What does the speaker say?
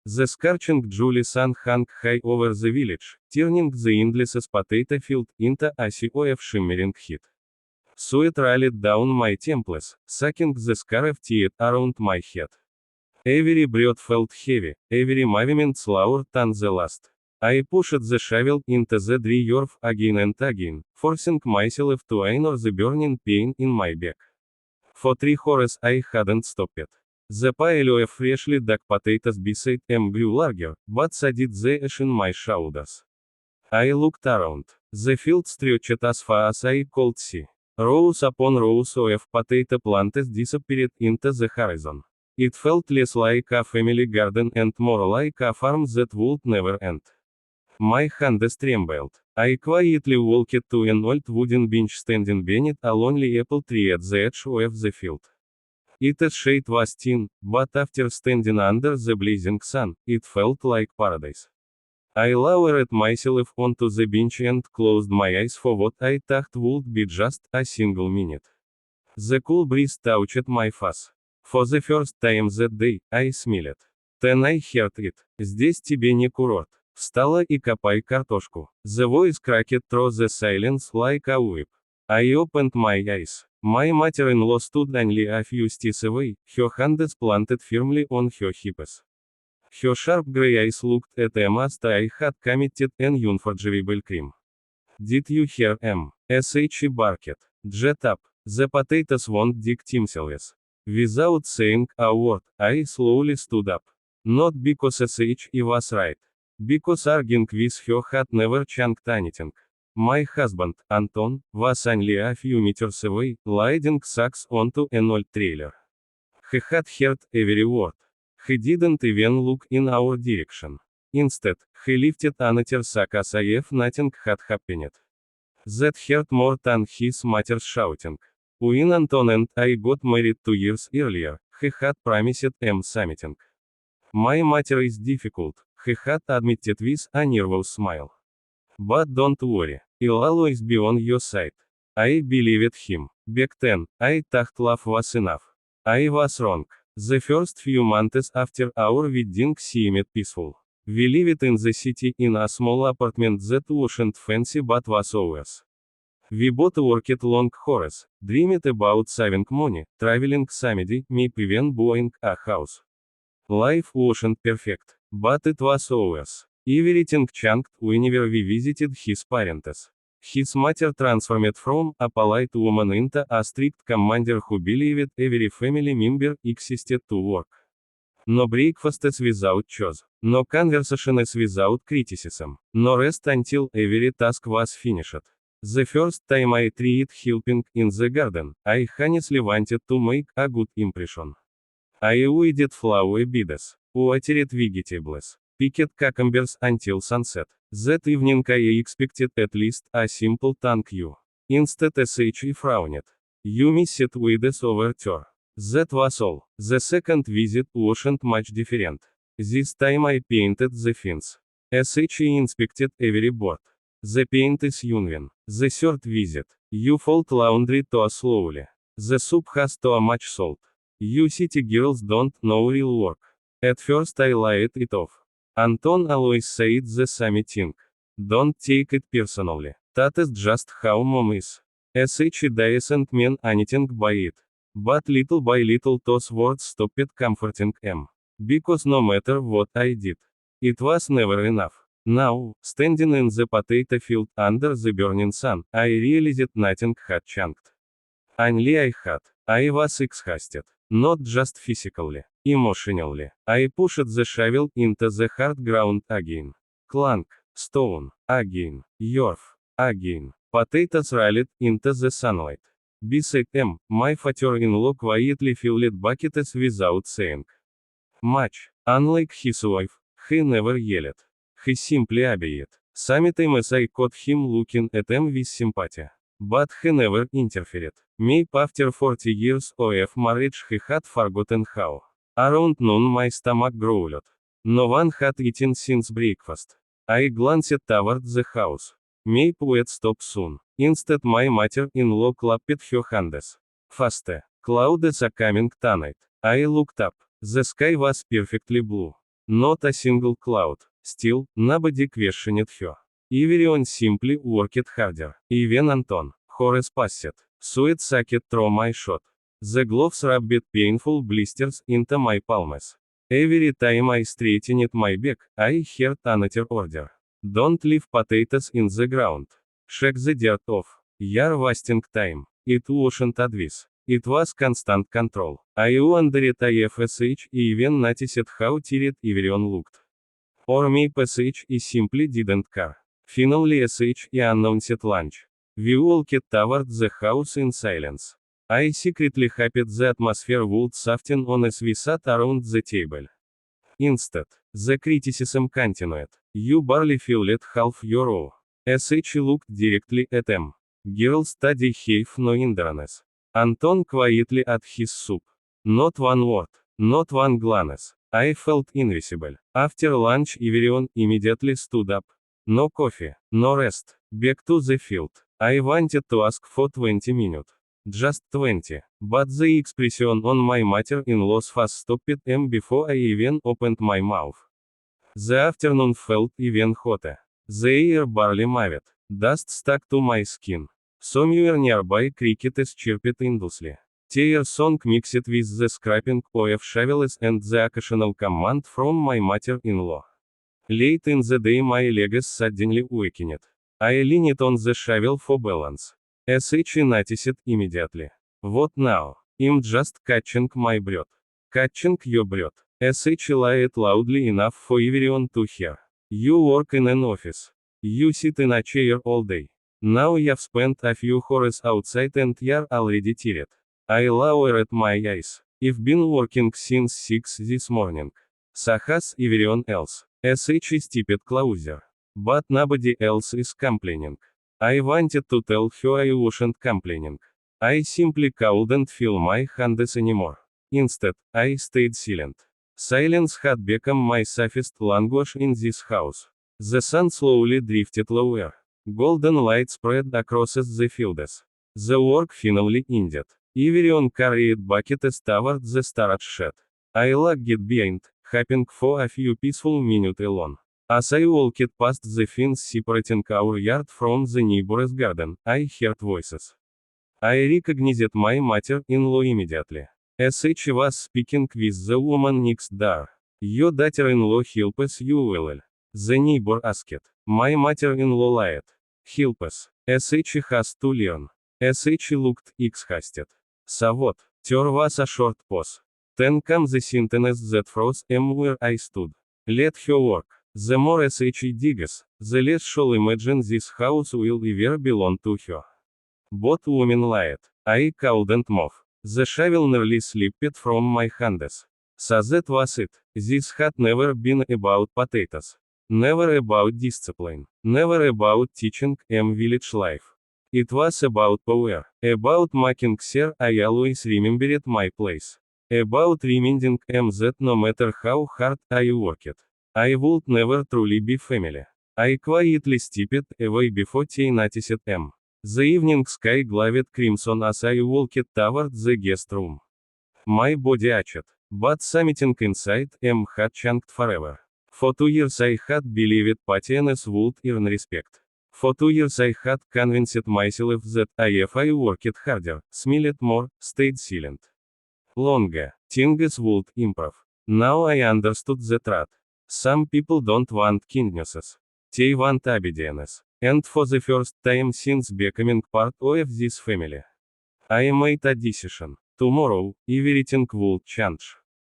The scorching July sun hung high over the village, turning the endless potato field into a sea of shimmering heat. Sweat rolled down my temples, sucking the scarf tied around my head. Every breath felt heavy, every movement slower than the last. I pushed the shovel into the dry earth again and again, forcing myself to ignore the burning pain in my back. For 3 hours I hadn't stopped. The pile of freshly dug potatoes beside me grew larger, but so did the ash in my shoulders. I looked around. The field stretched as far as I could see. Rows upon rows of potato plants disappeared into the horizon. It felt less like a family garden and more like a farm that would never end. My hands trembled. I quietly walked to an old wooden bench standing beneath a lonely apple tree at the edge of the field. Its shade was thin, but after standing under the blazing sun, it felt like paradise. I lowered myself onto the bench and closed my eyes for what I thought would be just a single minute. The cool breeze touched my face. For the first time that day, I smiled. Then I heard it. Здесь тебе не курорт. Встала и копай картошку. The voice cracked through the silence like a whip. I opened my eyes. My mother-in-law stood only a few steps away, her hands planted firmly on her hips. Her sharp gray eyes looked at me as I had committed an unforgivable crime. Did you hear him? She barked. Jet up. The potatoes won't dig themselves. Without saying a word, I slowly stood up. Not because she was right. Because arguing with her had never changed anything. My husband, Anton, was only a few meters away, loading sacks onto an old trailer. He had heard every word. He didn't even look in our direction. Instead, he lifted another sack as if nothing had happened. That hurt more than his mother's shouting. When Anton and I got married 2 years earlier, he had promised something. My mother is difficult, he had admitted with a nervous smile. But don't worry, I'll always be on your side. I believed him. Back then, I thought love was enough. I was wrong. The first few months after our wedding seemed peaceful. We lived in the city in a small apartment that wasn't fancy but was ours. We both worked long hours, dreamed about saving money, traveling someday, maybe even buying a house. Life wasn't perfect, but it was ours. Everything changed whenever we visited his parents. His mother transformed from a polite woman into a strict commander who believed every family member existed to work. No breakfasts without chores, no conversations without criticism, no rest until every task was finished. The first time I tried helping in the garden, I honestly wanted to make a good impression. I weeded flower beds, watered vegetables, picked cucumbers until sunset. That evening I expected at least a simple thank you. Instead she frowned. You missed weeds over there. That was all. The second visit wasn't much different. This time I painted the fence. She inspected every board. The paint is uneven. The third visit. You fold laundry too slowly. The soup has too much salt. You city girls don't know real work. At first I laid it off. Anton always said the same thing. Don't take it personally. That is just how mom is. She doesn't mean anything by it. But little by little those words stopped comforting him. Because no matter what I did, it was never enough. Now, standing in the potato field under the burning sun, I realized nothing had changed. Only I had. I was exhausted. Not just physically, emotionally. I pushed the shovel into the hard ground again. Clank, stone, again, earth, again. Potatoes rolled into the sunlight. Beside him, my father-in-law quietly filled buckets without saying much. Unlike his wife, he never yelled. He simply obeyed. Sometimes I caught him looking at him with sympathy. But he never interfered. Maybe after 40 years of marriage he had forgotten how. Around noon my stomach growled. No one had eaten since breakfast. I glanced toward the house. Maybe we'd stop soon. Instead my mother-in-law clapped her hands. Faster. Clouds are coming tonight. I looked up. The sky was perfectly blue. Not a single cloud. Still, nobody questioned her. Everyone simply worked harder. Even Anton, Horace passed. Sweat sucked through my shot. The gloves rubbed painful blisters into my palms. Every time I straightened my back, I heard another order. Don't leave potatoes in the ground. Shake the dirt off. You're wasting time. It wasn't advice. It was constant control. I wondered if SH even noticed how tired everyone looked. Or maybe SH simply didn't care. Finally SH announced lunch. We walked toward the house in silence. I secretly hoped the atmosphere would soften as we sat around the table. Instead, the criticism continued. You barely filled half your row. SH looked directly at him. Girls study have no endurance. Anton quietly ate his soup. Not one word, not one glance. I felt invisible. After lunch everyone immediately stood up. No coffee, no rest. Back to the field. I wanted to ask for 20 minutes. Just 20. But the expression on my mother-in-law's face stopped before I even opened my mouth. The afternoon felt even hotter. The air barely moved. Dust stuck to my skin. Somewhere nearby crickets chirped endlessly. Their song mixed with the scraping of shovels and the occasional command from my mother-in-law. Late in the day my legs suddenly weakened. I leaned on the shovel for balance. SH noticed immediately. What now? I'm just catching my breath. Catching your breath. SH lied loudly enough for everyone to hear. You work in an office. You sit in a chair all day. Now you've spent a few hours outside and you're already tired. I lowered my eyes. I've been working since 6 this morning. So has everyone else. SH stepped closer. But nobody else is complaining. I wanted to tell her I wasn't complaining. I simply couldn't feel my hands anymore. Instead, I stayed silent. Silence had become my safest language in this house. The sun slowly drifted lower. Golden light spread across the fields. The work finally ended. Everyone carried buckets toward the storage shed. I lagged behind, hoping for a few peaceful minutes alone. As I walked past the fence separating our yard from the neighbor's garden, I heard voices. I recognized my mother-in-law immediately. SH was speaking with the woman next door. Your daughter-in-law helps you well? The neighbor asked. My mother-in-law lied. Helps. SH has to learn. SH looked exhausted. So what? There was a short pause. Then came the sentence that froze where I stood. Let her work. The more SH digs, the less she'll imagine this house will ever belong to her. Both women lied. I couldn't move. The shovel nearly slipped from my hands. So that was it. This had never been about potatoes. Never about discipline. Never about teaching village life. It was about power. About making sure I always remembered my place. About reminding that no matter how hard I worked, I would never truly be family. I quietly stepped away before they noticed M. The evening sky glowed crimson as I walked toward the guest room. My body ached, but something inside had changed forever. For 2 years I had believed patience would earn respect. For 2 years I had convinced myself that if I worked harder, smiled more, stayed silent longer, things would improve. Now I understood the truth. Some people don't want kindnesses. They want obedience. And for the first time since becoming part of this family, I made a decision. Tomorrow, everything would change.